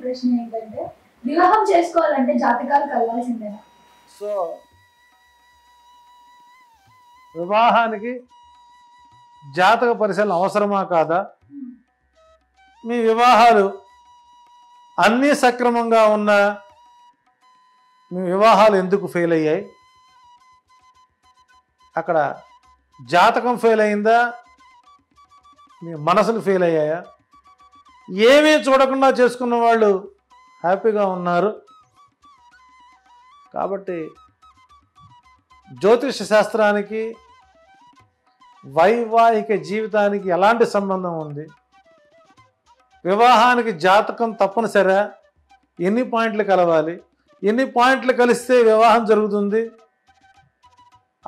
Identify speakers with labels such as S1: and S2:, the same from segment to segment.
S1: ప్రశ్న ఏంటంటే వివాహం చేసుకోవాలంటే జాతకాలు కలవాల్సిందేనా?
S2: సో వివాహానికి జాతక పరిశీలన అవసరమా కాదా? మీ వివాహాలు అన్నీ సక్రమంగా ఉన్నా మీ వివాహాలు ఎందుకు ఫెయిల్ అయ్యాయి? అక్కడ జాతకం ఫెయిల్ అయిందా, మీ మనసులు ఫెయిల్ అయ్యాయా? ఏమీ చూడకుండా చేసుకున్న వాళ్ళు హ్యాపీగా ఉన్నారు. కాబట్టి జ్యోతిష శాస్త్రానికి వైవాహిక జీవితానికి ఎలాంటి సంబంధం ఉంది? వివాహానికి జాతకం తప్పనిసరా? ఎన్ని పాయింట్లు కలవాలి? ఎన్ని పాయింట్లు కలిస్తే వివాహం జరుగుతుంది?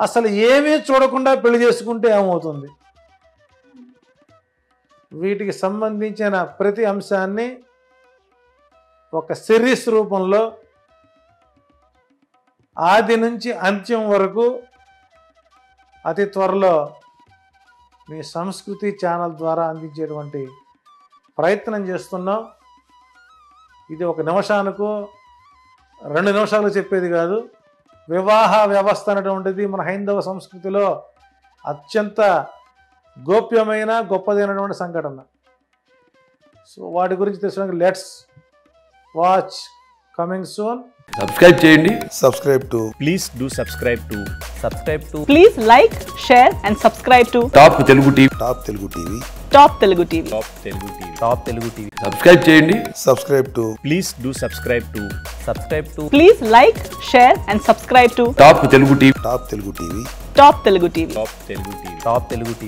S2: అసలు ఏమీ చూడకుండా పెళ్లి చేసుకుంటే ఏమవుతుంది? వీటికి సంబంధించిన ప్రతి అంశాన్ని ఒక సిరీస్ రూపంలో ఆది నుంచి అంత్యం వరకు అతి త్వరలో మీ సంస్కృతి ఛానల్ ద్వారా అందించేటువంటి ప్రయత్నం చేస్తున్నాం. ఇది ఒక నిమిషానికో 2 నిమిషాలు చెప్పేది కాదు. వివాహ వ్యవస్థ అనేటువంటిది మన హైందవ సంస్కృతిలో అత్యంత గోప్యమైన గొప్పదైనటువంటి సంఘటన. సో వాటి గురించి తెలుసుకోవడానికి let's watch coming soon.
S3: Subscribe చేయండి.
S4: Please do subscribe to. Please like, share and subscribe to
S3: top Telugu TV.
S4: Top Telugu TV.
S3: Subscribe చేయండి.
S4: Please do subscribe to. Please like, share and subscribe to
S3: top Telugu TV.
S4: Top Telugu TV.